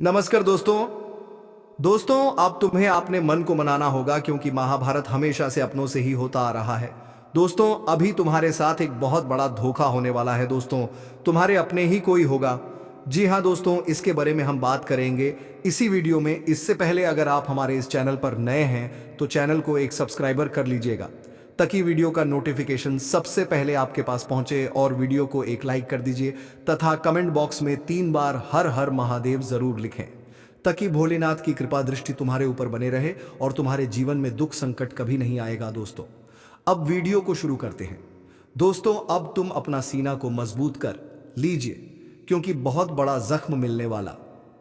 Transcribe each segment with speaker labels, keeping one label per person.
Speaker 1: नमस्कार दोस्तों अब तुम्हें अपने मन को मनाना होगा क्योंकि महाभारत हमेशा से अपनों से ही होता आ रहा है। दोस्तों अभी तुम्हारे साथ एक बहुत बड़ा धोखा होने वाला है। दोस्तों तुम्हारे अपने ही कोई होगा। जी हाँ दोस्तों, इसके बारे में हम बात करेंगे इसी वीडियो में। इससे पहले अगर आप हमारे इस चैनल पर नए हैं तो चैनल को एक सब्सक्राइबर कर लीजिएगा ताकि वीडियो का नोटिफिकेशन सबसे पहले आपके पास पहुंचे, और वीडियो को एक लाइक कर दीजिए तथा कमेंट बॉक्स में 3 बार हर हर महादेव जरूर लिखें ताकि भोलेनाथ की कृपा दृष्टि तुम्हारे ऊपर बने रहे और तुम्हारे जीवन में दुख संकट कभी नहीं आएगा। दोस्तों अब वीडियो को शुरू करते हैं। दोस्तों अब तुम अपना सीना को मजबूत कर लीजिए क्योंकि बहुत बड़ा जख्म मिलने वाला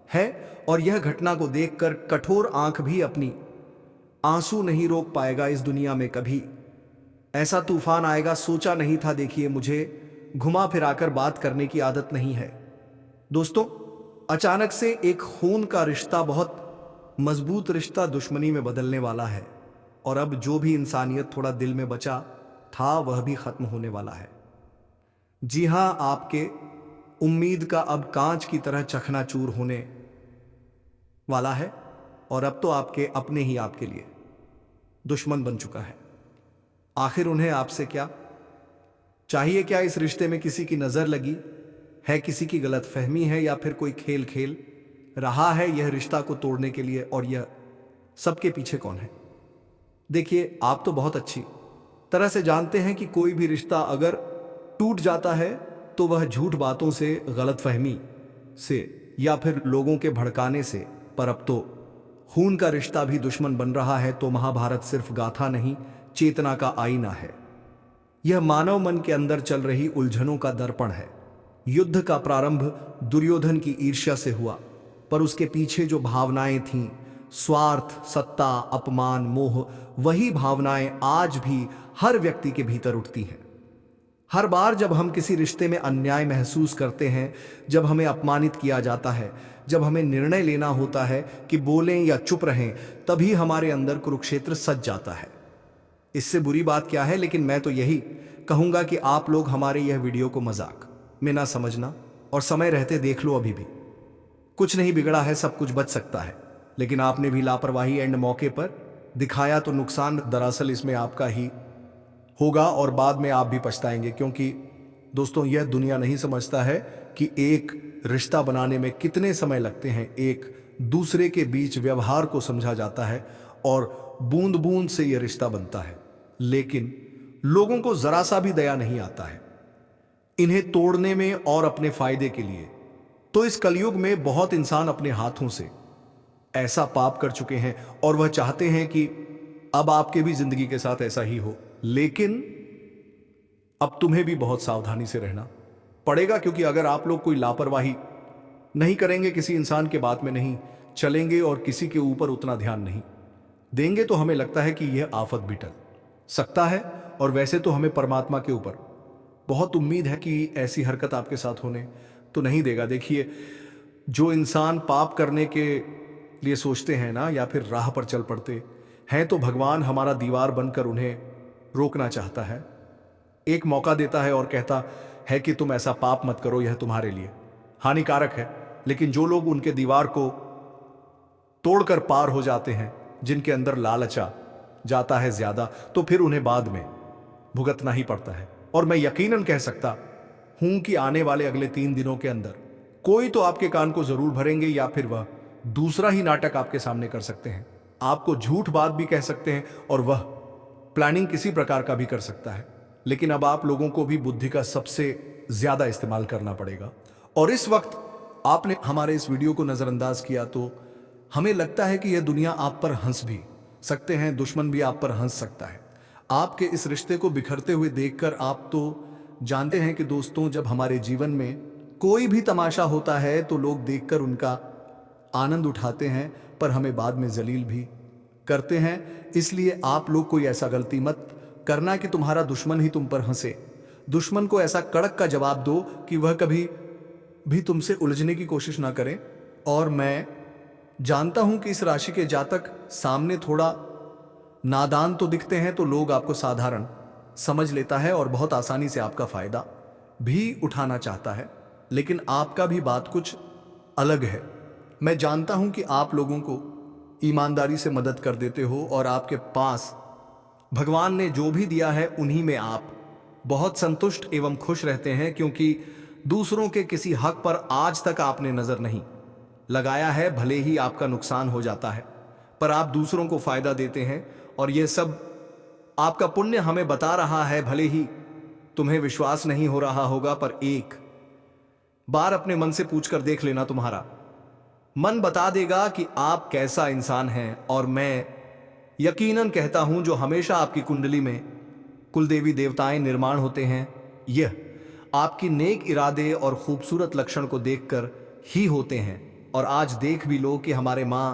Speaker 1: है, और यह घटना को देखकर कठोर आंख भी अपनी आंसू नहीं रोक पाएगा। इस दुनिया में कभी ऐसा तूफान आएगा सोचा नहीं था। देखिए, मुझे घुमा फिराकर बात करने की आदत नहीं है। दोस्तों अचानक से एक खून का रिश्ता, बहुत मजबूत रिश्ता, दुश्मनी में बदलने वाला है, और अब जो भी इंसानियत थोड़ा दिल में बचा था वह भी खत्म होने वाला है। जी हां, आपके उम्मीद का अब कांच की तरह चकनाचूर होने वाला है, और अब तो आपके अपने ही आपके लिए दुश्मन बन चुका है। आखिर उन्हें आपसे क्या चाहिए? क्या इस रिश्ते में किसी की नजर लगी है, किसी की गलतफहमी है, या फिर कोई खेल खेल रहा है यह रिश्ता को तोड़ने के लिए? और यह सबके पीछे कौन है? देखिए, आप तो बहुत अच्छी तरह से जानते हैं कि कोई भी रिश्ता अगर टूट जाता है तो वह झूठ बातों से, गलतफहमी से, या फिर लोगों के भड़काने से। पर अब तो खून का रिश्ता भी दुश्मन बन रहा है। तो महाभारत सिर्फ गाथा नहीं, चेतना का आईना है। यह मानव मन के अंदर चल रही उलझनों का दर्पण है। युद्ध का प्रारंभ दुर्योधन की ईर्ष्या से हुआ, पर उसके पीछे जो भावनाएं थीं, स्वार्थ, सत्ता, अपमान, मोह, वही भावनाएं आज भी हर व्यक्ति के भीतर उठती हैं। हर बार जब हम किसी रिश्ते में अन्याय महसूस करते हैं, जब हमें अपमानित किया जाता है, जब हमें निर्णय लेना होता है कि बोलें या चुप रहें, तभी हमारे अंदर कुरुक्षेत्र सज जाता है। इससे बुरी बात क्या है, लेकिन मैं तो यही कहूंगा कि आप लोग हमारे यह वीडियो को मजाक में ना समझना, और समय रहते देख लो। अभी भी कुछ नहीं बिगड़ा है, सब कुछ बच सकता है। लेकिन आपने भी लापरवाही एंड मौके पर दिखाया तो नुकसान दरअसल इसमें आपका ही होगा, और बाद में आप भी पछताएंगे। क्योंकि दोस्तों यह दुनिया नहीं समझता है कि एक रिश्ता बनाने में कितने समय लगते हैं। एक दूसरे के बीच व्यवहार को समझा जाता है और बूंद बूंद से यह रिश्ता बनता है, लेकिन लोगों को जरा सा भी दया नहीं आता है इन्हें तोड़ने में और अपने फायदे के लिए। तो इस कलयुग में बहुत इंसान अपने हाथों से ऐसा पाप कर चुके हैं, और वह चाहते हैं कि अब आपके भी जिंदगी के साथ ऐसा ही हो। लेकिन अब तुम्हें भी बहुत सावधानी से रहना पड़ेगा, क्योंकि अगर आप लोग कोई लापरवाही नहीं करेंगे, किसी इंसान के बात में नहीं चलेंगे और किसी के ऊपर उतना ध्यान नहीं देंगे, तो हमें लगता है कि यह आफत भी टल सकता है। और वैसे तो हमें परमात्मा के ऊपर बहुत उम्मीद है कि ऐसी हरकत आपके साथ होने तो नहीं देगा। देखिए, जो इंसान पाप करने के लिए सोचते हैं ना, या फिर राह पर चल पड़ते हैं, तो भगवान हमारा दीवार बनकर उन्हें रोकना चाहता है, एक मौका देता है और कहता है कि तुम ऐसा पाप मत करो, यह तुम्हारे लिए हानिकारक है। लेकिन जो लोग उनके दीवार को तोड़कर पार हो जाते हैं, जिनके अंदर लालचा जाता है ज्यादा, तो फिर उन्हें बाद में भुगतना ही पड़ता है। और मैं यकीनन कह सकता हूं कि आने वाले अगले 3 दिनों के अंदर कोई तो आपके कान को जरूर भरेंगे, या फिर वह दूसरा ही नाटक आपके सामने कर सकते हैं। आपको झूठ बात भी कह सकते हैं, और वह प्लानिंग किसी प्रकार का भी कर सकता है। लेकिन अब आप लोगों को भी बुद्धि का सबसे ज्यादा इस्तेमाल करना पड़ेगा। और इस वक्त आपने हमारे इस वीडियो को नजरअंदाज किया तो हमें लगता है कि यह दुनिया आप पर हंस भी सकते हैं, दुश्मन भी आप पर हंस सकता है। आपके इस रिश्ते को बिखरते हुए देखकर आप तो जानते हैं कि दोस्तों, जब हमारे जीवन में कोई भी तमाशा होता है तो लोग देखकर उनका आनंद उठाते हैं, पर हमें बाद में जलील भी करते हैं। इसलिए आप लोग कोई ऐसा गलती मत करना कि तुम्हारा दुश्मन ही तुम पर हंसे। दुश्मन को ऐसा कड़क का जवाब दो कि वह कभी भी तुमसे उलझने की कोशिश ना करें। और मैं जानता हूं कि इस राशि के जातक सामने थोड़ा नादान तो दिखते हैं, तो लोग आपको साधारण समझ लेता है और बहुत आसानी से आपका फायदा भी उठाना चाहता है। लेकिन आपका भी बात कुछ अलग है। मैं जानता हूं कि आप लोगों को ईमानदारी से मदद कर देते हो और आपके पास भगवान ने जो भी दिया है उन्हीं में आप बहुत संतुष्ट एवं खुश रहते हैं, क्योंकि दूसरों के किसी हक पर आज तक आपने नजर नहीं लगाया है। भले ही आपका नुकसान हो जाता है पर आप दूसरों को फायदा देते हैं और यह सब आपका पुण्य हमें बता रहा है। भले ही तुम्हें विश्वास नहीं हो रहा होगा पर एक बार अपने मन से पूछकर देख लेना, तुम्हारा मन बता देगा कि आप कैसा इंसान हैं। और मैं यकीनन कहता हूं जो हमेशा आपकी कुंडली में कुलदेवी देवताएं निर्माण होते हैं, यह आपकी नेक इरादे और खूबसूरत लक्षण को देखकर ही होते हैं। और आज देख भी लो कि हमारे मां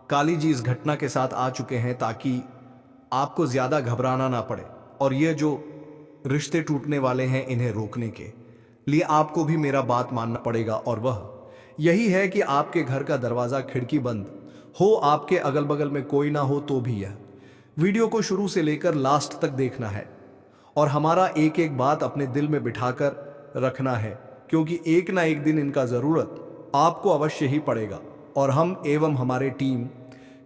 Speaker 1: काली जी इस घटना के साथ आ चुके हैं ताकि आपको ज्यादा घबराना ना पड़े। और ये जो रिश्ते टूटने वाले हैं इन्हें रोकने के लिए आपको भी मेरा बात मानना पड़ेगा, और वह यही है कि आपके घर का दरवाजा खिड़की बंद हो, आपके अगल बगल में कोई ना हो तो भी यह वीडियो को शुरू से लेकर लास्ट तक देखना है और हमारा एक एक बात अपने दिल में बिठाकर रखना है, क्योंकि एक ना एक दिन इनका जरूरत आपको अवश्य ही पड़ेगा। और हम एवं हमारे टीम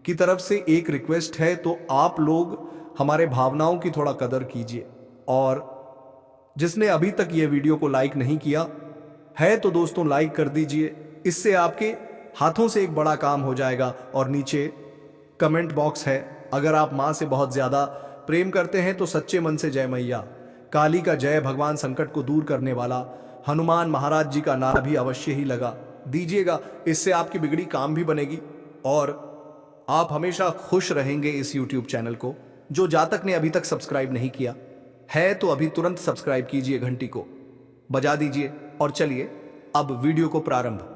Speaker 1: की तरफ से एक रिक्वेस्ट है, तो आप लोग हमारे भावनाओं की थोड़ा कदर कीजिए। और जिसने अभी तक ये वीडियो को लाइक नहीं किया है तो दोस्तों लाइक कर दीजिए, इससे आपके हाथों से एक बड़ा काम हो जाएगा। और नीचे कमेंट बॉक्स है, अगर आप माँ से बहुत ज्यादा प्रेम करते हैं तो सच्चे मन से जय मैया काली का जय, भगवान संकट को दूर करने वाला हनुमान महाराज जी का नारा भी अवश्य ही लगा दीजिएगा। इससे आपकी बिगड़ी काम भी बनेगी और आप हमेशा खुश रहेंगे। इस YouTube चैनल को जो जातक ने अभी तक सब्सक्राइब नहीं किया है तो अभी तुरंत सब्सक्राइब कीजिए, घंटी को बजा दीजिए। और चलिए अब वीडियो को प्रारंभ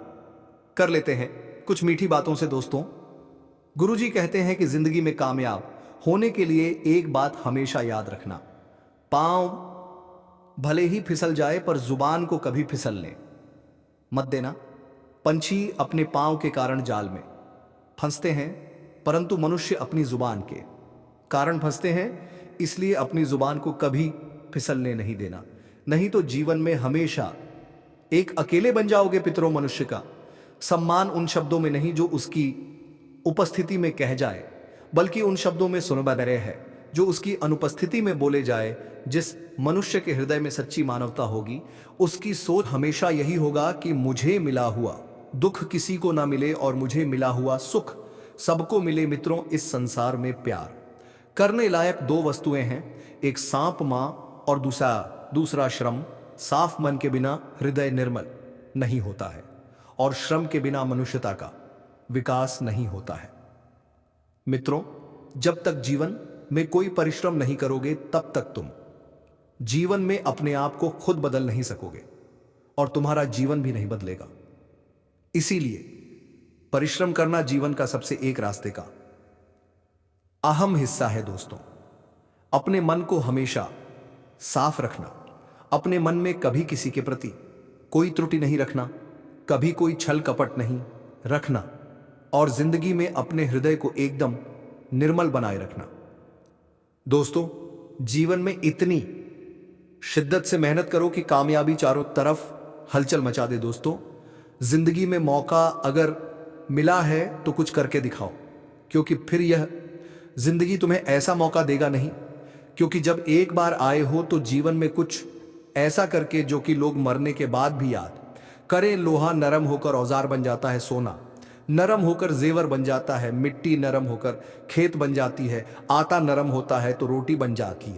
Speaker 1: कर लेते हैं कुछ मीठी बातों से। दोस्तों, गुरुजी कहते हैं कि जिंदगी में कामयाब होने के लिए एक बात हमेशा याद रखना, पांव भले ही फिसल जाए पर जुबान को कभी फिसलने मत देना। पंछी अपने पांव के कारण जाल में फंसते हैं, परंतु मनुष्य अपनी जुबान के कारण फंसते हैं, इसलिए अपनी जुबान को कभी फिसलने नहीं देना, नहीं तो जीवन में हमेशा एक अकेले बन जाओगे। पितरों, मनुष्य का सम्मान उन शब्दों में नहीं जो उसकी उपस्थिति में कह जाए, बल्कि उन शब्दों में सुनबदरे है जो उसकी अनुपस्थिति में बोले जाए। जिस मनुष्य के हृदय में सच्ची मानवता होगी उसकी सोच हमेशा यही होगा कि मुझे मिला हुआ दुख किसी को ना मिले और मुझे मिला हुआ सुख सबको मिले। मित्रों, इस संसार में प्यार करने लायक दो वस्तुएं हैं, एक सांप मां और दूसरा श्रम। साफ मन के बिना हृदय निर्मल नहीं होता है और श्रम के बिना मनुष्यता का विकास नहीं होता है। मित्रों, जब तक जीवन में कोई परिश्रम नहीं करोगे तब तक तुम जीवन में अपने आप को खुद बदल नहीं सकोगे और तुम्हारा जीवन भी नहीं बदलेगा। इसीलिए परिश्रम करना जीवन का सबसे एक रास्ते का अहम हिस्सा है। दोस्तों, अपने मन को हमेशा साफ रखना, अपने मन में कभी किसी के प्रति कोई त्रुटि नहीं रखना, कभी कोई छल कपट नहीं रखना और जिंदगी में अपने हृदय को एकदम निर्मल बनाए रखना। दोस्तों, जीवन में इतनी शिद्दत से मेहनत करो कि कामयाबी चारों तरफ हलचल मचा दे। दोस्तों, जिंदगी में मौका अगर मिला है तो कुछ करके दिखाओ, क्योंकि फिर यह जिंदगी तुम्हें ऐसा मौका देगा नहीं। क्योंकि जब एक बार आए हो तो जीवन में कुछ ऐसा करके जो कि लोग मरने के बाद भी याद करें। लोहा नरम होकर औजार बन जाता है, सोना नरम होकर जेवर बन जाता है, मिट्टी नरम होकर खेत बन जाती है, आटा नरम होता है तो रोटी बन जाती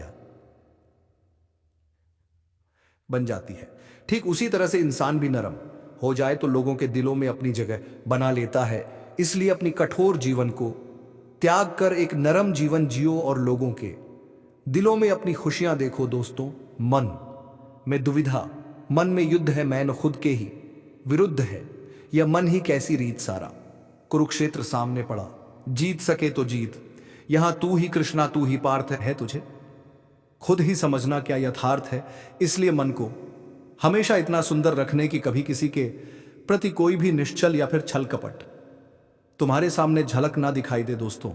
Speaker 1: है। ठीक उसी तरह से इंसान भी नरम हो जाए तो लोगों के दिलों में अपनी जगह बना लेता है। इसलिए अपनी कठोर जीवन को त्याग कर एक नरम जीवन जियो और लोगों के दिलों में अपनी खुशियां देखो। दोस्तों, मन में दुविधा, मन में युद्ध है, मैं न खुद के ही विरुद्ध है, यह मन ही कैसी रीत सारा। कुरुक्षेत्र सामने पड़ा, जीत सके तो जीत, यहां तू ही कृष्णा तू ही पार्थ है, तुझे खुद ही समझना क्या यथार्थ है। इसलिए मन को हमेशा इतना सुंदर रखने की कभी किसी के प्रति कोई भी निश्चल या फिर छल कपट तुम्हारे सामने झलक ना दिखाई दे। दोस्तों,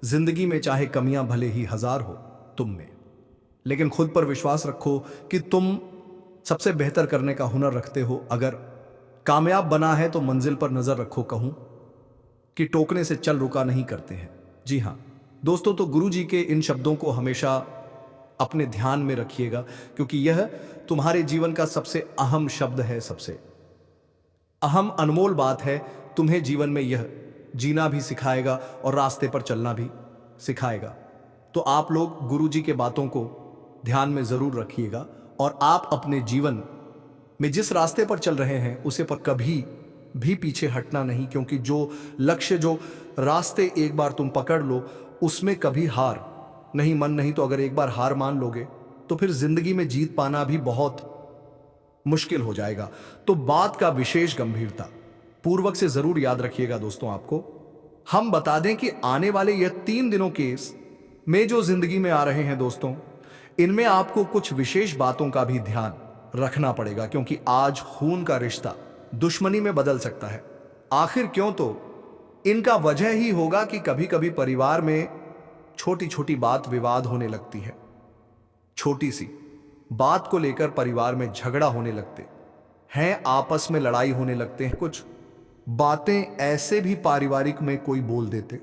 Speaker 1: जिंदगी में चाहे कमियां भले ही हजार हो तुम में, लेकिन खुद पर विश्वास रखो कि तुम सबसे बेहतर करने का हुनर रखते हो। अगर कामयाब बना है तो मंजिल पर नजर रखो कहूं कि टोकने से चल रुका नहीं करते हैं। जी हाँ दोस्तों, तो गुरु जी के इन शब्दों को हमेशा अपने ध्यान में रखिएगा, क्योंकि यह तुम्हारे जीवन का सबसे अहम शब्द है, सबसे अहम अनमोल बात है। तुम्हें जीवन में यह जीना भी सिखाएगा और रास्ते पर चलना भी सिखाएगा। तो आप लोग गुरु जी के बातों को ध्यान में जरूर रखिएगा और आप अपने जीवन में जिस रास्ते पर चल रहे हैं उसे पर कभी भी पीछे हटना नहीं, क्योंकि जो लक्ष्य, जो रास्ते एक बार तुम पकड़ लो उसमें कभी हार नहीं, मन नहीं। तो अगर एक बार हार मान लोगे तो फिर जिंदगी में जीत पाना भी बहुत मुश्किल हो जाएगा। तो बात का विशेष गंभीरता पूर्वक से जरूर याद रखिएगा दोस्तों। आपको हम बता दें कि आने वाले यह 3 दिनों के में जो जिंदगी में आ रहे हैं दोस्तों, इनमें आपको कुछ विशेष बातों का भी ध्यान रखना पड़ेगा, क्योंकि आज खून का रिश्ता दुश्मनी में बदल सकता है। आखिर क्यों? तो इनका वजह ही होगा कि कभी कभी परिवार में छोटी छोटी बात विवाद होने लगती है। छोटी सी बात को लेकर परिवार में झगड़ा होने लगते हैं, आपस में लड़ाई होने लगते हैं। कुछ बातें ऐसे भी पारिवारिक में कोई बोल देते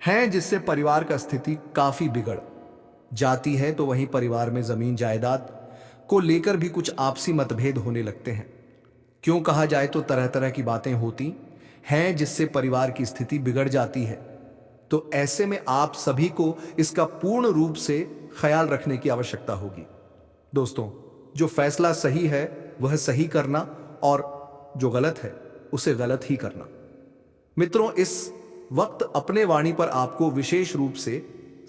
Speaker 1: हैं जिससे परिवार का स्थिति काफी बिगड़ जाती है। तो वहीं परिवार में जमीन जायदाद को लेकर भी कुछ आपसी मतभेद होने लगते हैं। क्यों कहा जाए तो तरह तरह की बातें होती हैं जिससे परिवार की स्थिति बिगड़ जाती है। तो ऐसे में आप सभी को इसका पूर्ण रूप से ख्याल रखने की आवश्यकता होगी दोस्तों। जो फैसला सही है वह सही करना और जो गलत है उसे गलत ही करना। मित्रों, इस वक्त अपने वाणी पर आपको विशेष रूप से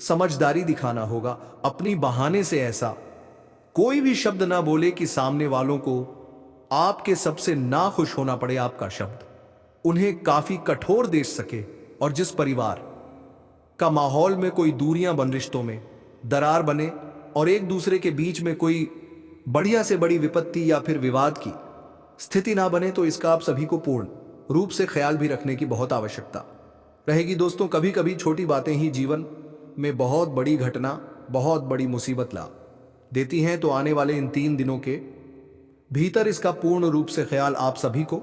Speaker 1: समझदारी दिखाना होगा। अपनी बहाने से ऐसा कोई भी शब्द ना बोले कि सामने वालों को आपके सबसे ना खुश होना पड़े आपका शब्द उन्हें काफी कठोर दे सके, और जिस परिवार का माहौल में कोई दूरियां बन, रिश्तों में दरार बने और एक दूसरे के बीच में कोई बढ़िया से बड़ी विपत्ति या फिर विवाद की स्थिति ना बने, तो इसका आप सभी को पूर्ण रूप से ख्याल भी रखने की बहुत आवश्यकता रहेगी दोस्तों। कभी कभी छोटी बातें ही जीवन में बहुत बड़ी घटना, बहुत बड़ी मुसीबत ला देती हैं। तो आने वाले इन 3 दिनों के भीतर इसका पूर्ण रूप से ख्याल आप सभी को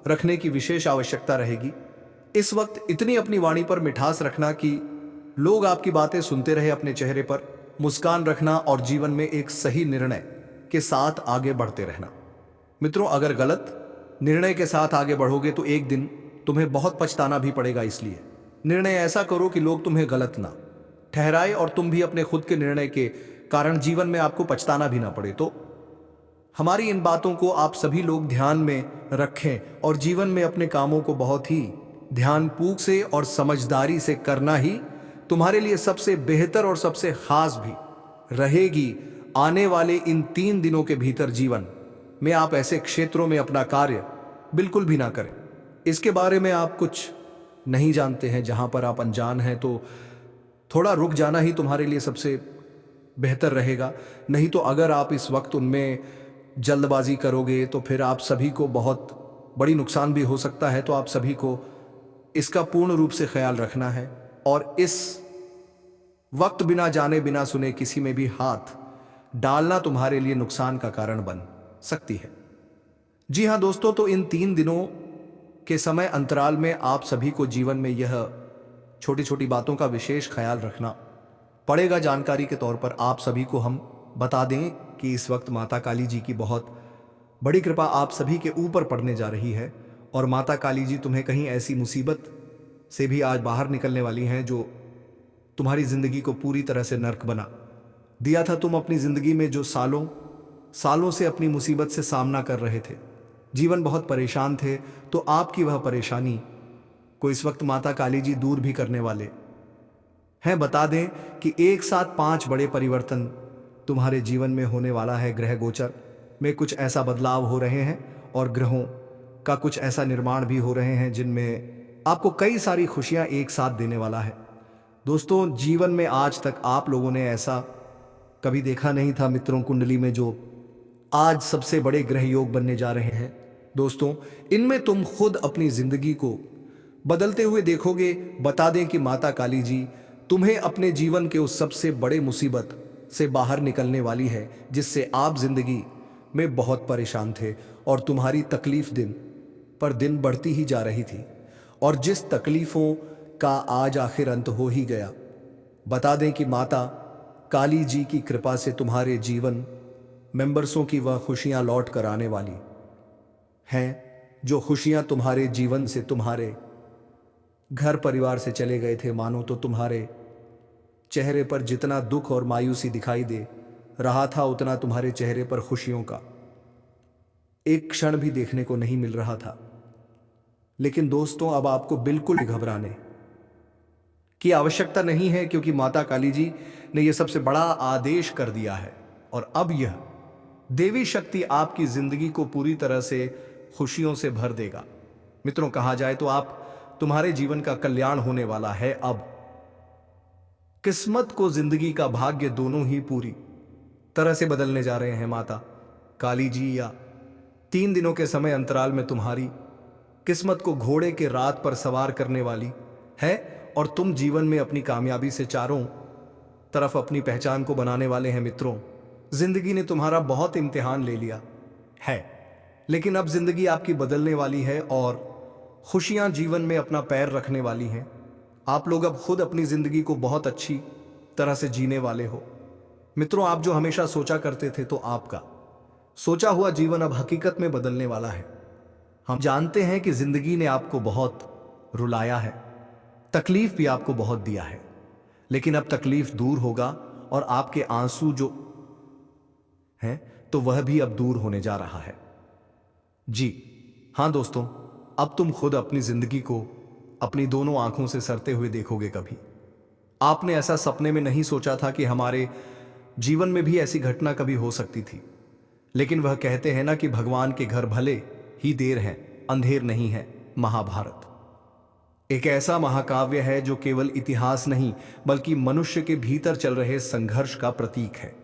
Speaker 1: रखने की विशेष आवश्यकता रहेगी। इस वक्त इतनी अपनी वाणी पर मिठास रखना कि लोग आपकी बातें सुनते रहे, अपने चेहरे पर मुस्कान रखना और जीवन में एक सही निर्णय के साथ आगे बढ़ते रहना। मित्रों, अगर गलत निर्णय के साथ आगे बढ़ोगे तो एक दिन तुम्हें बहुत पछताना भी पड़ेगा। इसलिए निर्णय ऐसा करो कि लोग तुम्हें गलत ना ठहराए और तुम भी अपने खुद के निर्णय के कारण जीवन में आपको पछताना भी ना पड़े। तो हमारी इन बातों को आप सभी लोग ध्यान में रखें और जीवन में अपने कामों को बहुत ही ध्यानपूर्वक से और समझदारी से करना ही तुम्हारे लिए सबसे बेहतर और सबसे खास भी रहेगी। आने वाले इन 3 दिनों के भीतर जीवन में आप ऐसे क्षेत्रों में अपना कार्य बिल्कुल भी ना करें। इसके बारे में आप कुछ नहीं जानते हैं, जहां पर आप अनजान हैं, तो थोड़ा रुक जाना ही तुम्हारे लिए सबसे बेहतर रहेगा। नहीं तो अगर आप इस वक्त उनमें जल्दबाजी करोगे तो फिर आप सभी को बहुत बड़ी नुकसान भी हो सकता है। तो आप सभी को इसका पूर्ण रूप से ख्याल रखना है और इस वक्त बिना जाने बिना सुने किसी में भी हाथ डालना तुम्हारे लिए नुकसान का कारण बन सकती है। जी हाँ दोस्तों, तो इन 3 दिनों के समय अंतराल में आप सभी को जीवन में यह छोटी छोटी बातों का विशेष ख्याल रखना पड़ेगा। जानकारी के तौर पर आप सभी को हम बता दें कि इस वक्त माता काली जी की बहुत बड़ी कृपा आप सभी के ऊपर पड़ने जा रही है और माता काली जी तुम्हें कहीं ऐसी मुसीबत से भी आज बाहर निकलने वाली हैं जो तुम्हारी जिंदगी को पूरी तरह से नर्क बना दिया था। तुम अपनी जिंदगी में जो सालों से अपनी मुसीबत से सामना कर रहे थे, जीवन बहुत परेशान थे, तो आपकी वह परेशानी को इस वक्त माता काली जी दूर भी करने वाले हैं। बता दें कि एक साथ 5 बड़े परिवर्तन तुम्हारे जीवन में होने वाला है। ग्रह गोचर में कुछ ऐसा बदलाव हो रहे हैं और ग्रहों का कुछ ऐसा निर्माण भी हो रहे हैं जिनमें आपको कई सारी खुशियां एक साथ देने वाला है। दोस्तों, जीवन में आज तक आप लोगों ने ऐसा कभी देखा नहीं था मित्रों कुंडली में जो आज सबसे बड़े ग्रह योग बनने जा रहे हैं। दोस्तों, इनमें तुम खुद अपनी जिंदगी को बदलते हुए देखोगे। बता दें कि माता काली जी तुम्हें अपने जीवन के उस सबसे बड़े मुसीबत से बाहर निकलने वाली है जिससे आप जिंदगी में बहुत परेशान थे और तुम्हारी तकलीफ दिन पर दिन बढ़ती ही जा रही थी। और जिस तकलीफों का आज आखिर अंत हो ही गया। बता दें कि माता काली जी की कृपा से तुम्हारे जीवन मेंबर्सों की वह खुशियां लौट कर आने वाली हैं, जो खुशियां तुम्हारे जीवन से, तुम्हारे घर परिवार से चले गए थे। मानो तो तुम्हारे चेहरे पर जितना दुख और मायूसी दिखाई दे रहा था, उतना तुम्हारे चेहरे पर खुशियों का एक क्षण भी देखने को नहीं मिल रहा था। लेकिन दोस्तों, अब आपको बिल्कुल घबराने की आवश्यकता नहीं है, क्योंकि माता काली जी ने यह सबसे बड़ा आदेश कर दिया है। और अब यह देवी शक्ति आपकी जिंदगी को पूरी तरह से खुशियों से भर देगा। मित्रों, कहा जाए तो तुम्हारे जीवन का कल्याण होने वाला है। अब किस्मत को, जिंदगी का भाग्य दोनों ही पूरी तरह से बदलने जा रहे हैं माता काली जी। या 3 दिनों के समय अंतराल में तुम्हारी किस्मत को घोड़े के रात पर सवार करने वाली है, और तुम जीवन में अपनी कामयाबी से चारों तरफ अपनी पहचान को बनाने वाले हैं। मित्रों, जिंदगी ने तुम्हारा बहुत इम्तिहान ले लिया है, लेकिन अब जिंदगी आपकी बदलने वाली है और खुशियां जीवन में अपना पैर रखने वाली हैं। आप लोग अब खुद अपनी जिंदगी को बहुत अच्छी तरह से जीने वाले हो। मित्रों, आप जो हमेशा सोचा करते थे, तो आपका सोचा हुआ जीवन अब हकीकत में बदलने वाला है। हम जानते हैं कि जिंदगी ने आपको बहुत रुलाया है, तकलीफ भी आपको बहुत दिया है, लेकिन अब तकलीफ दूर होगा और आपके आंसू जो हैं तो वह भी अब दूर होने जा रहा है। जी हां दोस्तों, अब तुम खुद अपनी जिंदगी को अपनी दोनों आंखों से सरते हुए देखोगे। कभी आपने ऐसा सपने में नहीं सोचा था कि हमारे जीवन में भी ऐसी घटना कभी हो सकती थी, लेकिन वह कहते हैं ना कि भगवान के घर भले ही देर है, अंधेर नहीं है। महाभारत एक ऐसा महाकाव्य है जो केवल इतिहास नहीं, बल्कि मनुष्य के भीतर चल रहे संघर्ष का प्रतीक है।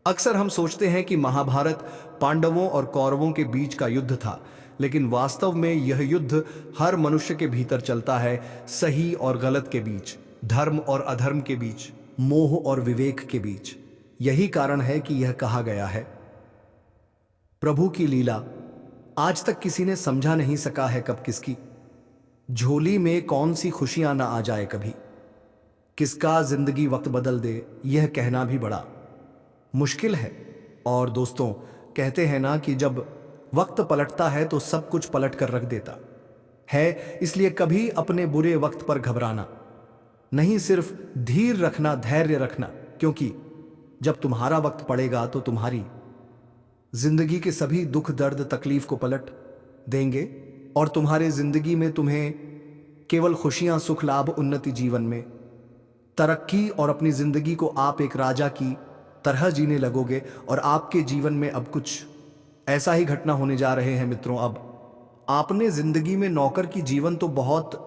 Speaker 1: अक्सर हम सोचते हैं कि महाभारत पांडवों और कौरवों के बीच का युद्ध था, लेकिन वास्तव में यह युद्ध हर मनुष्य के भीतर चलता है। सही और गलत के बीच, धर्म और अधर्म के बीच, मोह और विवेक के बीच। यही कारण है कि यह कहा गया है, प्रभु की लीला आज तक किसी ने समझा नहीं सका है, कब किसकी झोली में कौन सी खुशियां ना आ जाए, कभी किसका जिंदगी वक्त बदल दे, यह कहना भी बड़ा मुश्किल है। और दोस्तों, कहते हैं ना कि जब वक्त पलटता है तो सब कुछ पलट कर रख देता है। इसलिए कभी अपने बुरे वक्त पर घबराना नहीं, सिर्फ धीर रखना, धैर्य रखना, क्योंकि जब तुम्हारा वक्त पड़ेगा तो तुम्हारी जिंदगी के सभी दुख, दर्द, तकलीफ को पलट देंगे और तुम्हारे जिंदगी में तुम्हें केवल खुशियां, सुख, लाभ, उन्नति, जीवन में तरक्की और अपनी जिंदगी को आप एक राजा की तरह जीने लगोगे। और आपके जीवन में अब कुछ ऐसा ही घटना होने जा रहे हैं। मित्रों, अब आपने जिंदगी में नौकर की जीवन तो बहुत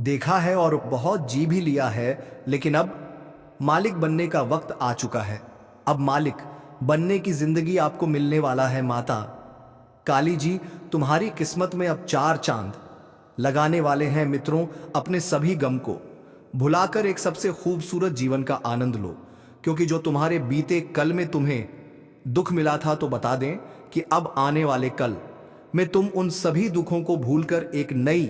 Speaker 1: देखा है और बहुत जी भी लिया है, लेकिन अब मालिक बनने का वक्त आ चुका है। अब मालिक बनने की जिंदगी आपको मिलने वाला है। माता काली जी तुम्हारी किस्मत में अब 4 चांद लगाने वाले हैं। मित्रों, अपने सभी गम को भुलाकर एक सबसे खूबसूरत जीवन का आनंद लो, क्योंकि जो तुम्हारे बीते कल में तुम्हें दुख मिला था, तो बता दें कि अब आने वाले कल में तुम उन सभी दुखों को भूलकर एक नई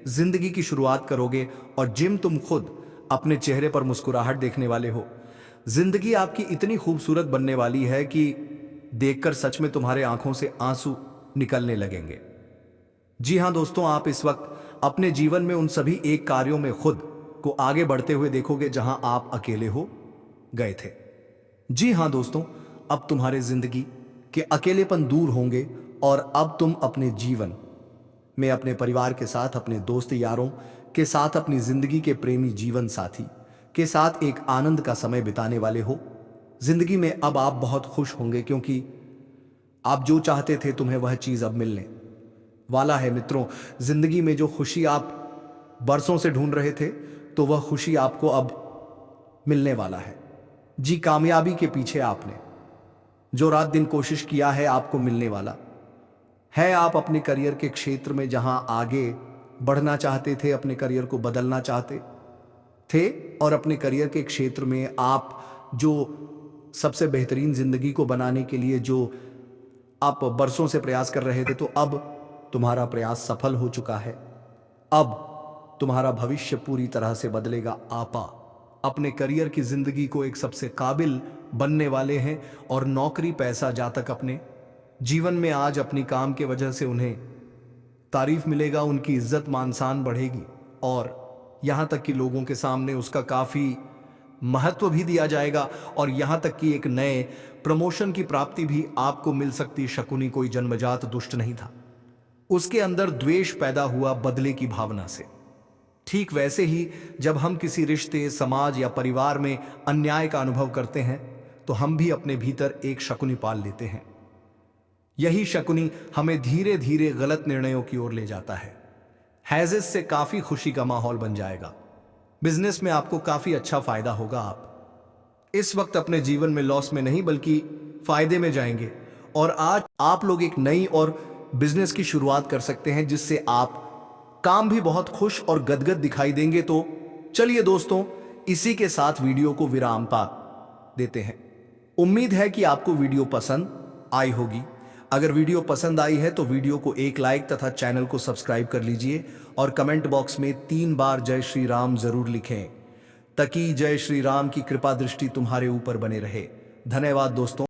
Speaker 1: जिंदगी की शुरुआत करोगे और जिम तुम खुद अपने चेहरे पर मुस्कुराहट देखने वाले हो। जिंदगी आपकी इतनी खूबसूरत बनने वाली है कि देखकर सच में तुम्हारे आंखों से आंसू निकलने लगेंगे। जी हां दोस्तों, आप इस वक्त अपने जीवन में उन सभी एक कार्यों में खुद को आगे बढ़ते हुए देखोगे जहां आप अकेले हो गए थे। जी हां दोस्तों, अब तुम्हारे जिंदगी के अकेलेपन दूर होंगे और अब तुम अपने जीवन में अपने परिवार के साथ, अपने दोस्त यारों के साथ, अपनी जिंदगी के प्रेमी जीवन साथी के साथ एक आनंद का समय बिताने वाले हो। जिंदगी में अब आप बहुत खुश होंगे, क्योंकि आप जो चाहते थे तुम्हें वह चीज अब मिलने वाला है। मित्रों, जिंदगी में जो खुशी आप बरसों से ढूंढ रहे थे, तो वह खुशी आपको अब मिलने वाला है। जी, कामयाबी के पीछे आपने जो रात दिन कोशिश किया है, आपको मिलने वाला है। आप अपने करियर के क्षेत्र में जहां आगे बढ़ना चाहते थे, अपने करियर को बदलना चाहते थे और अपने करियर के क्षेत्र में आप जो सबसे बेहतरीन जिंदगी को बनाने के लिए जो आप बरसों से प्रयास कर रहे थे, तो अब तुम्हारा प्रयास सफल हो चुका है। अब तुम्हारा भविष्य पूरी तरह से बदलेगा। आपा अपने करियर की जिंदगी को एक सबसे काबिल बनने वाले हैं और नौकरी पैसा जातक अपने जीवन में आज अपनी काम के वजह से उन्हें तारीफ मिलेगा, उनकी इज्जत मान शान बढ़ेगी और यहां तक कि लोगों के सामने उसका काफी महत्व भी दिया जाएगा और यहां तक कि एक नए प्रमोशन की प्राप्ति भी आपको मिल सकती। शकुनी कोई जन्मजात दुष्ट नहीं था, उसके अंदर द्वेष पैदा हुआ बदले की भावना से। ठीक वैसे ही जब हम किसी रिश्ते, समाज या परिवार में अन्याय का अनुभव करते हैं तो हम भी अपने भीतर एक शकुनी पाल लेते हैं। यही शकुनी हमें धीरे धीरे गलत निर्णयों की ओर ले जाता है। हैज़िस से काफी खुशी का माहौल बन जाएगा। बिजनेस में आपको काफी अच्छा फायदा होगा। आप इस वक्त अपने जीवन में लॉस में नहीं बल्कि फायदे में जाएंगे और आज आप लोग एक नई और बिजनेस की शुरुआत कर सकते हैं जिससे आप काम भी बहुत खुश और गदगद दिखाई देंगे। तो चलिए दोस्तों, इसी के साथ वीडियो को विराम पा देते हैं। उम्मीद है कि आपको वीडियो पसंद आई होगी। अगर वीडियो पसंद आई है तो वीडियो को एक लाइक तथा चैनल को सब्सक्राइब कर लीजिए और कमेंट बॉक्स में 3 बार जय श्री राम जरूर लिखें ताकि जय श्री राम की कृपा दृष्टि तुम्हारे ऊपर बने रहे। धन्यवाद दोस्तों।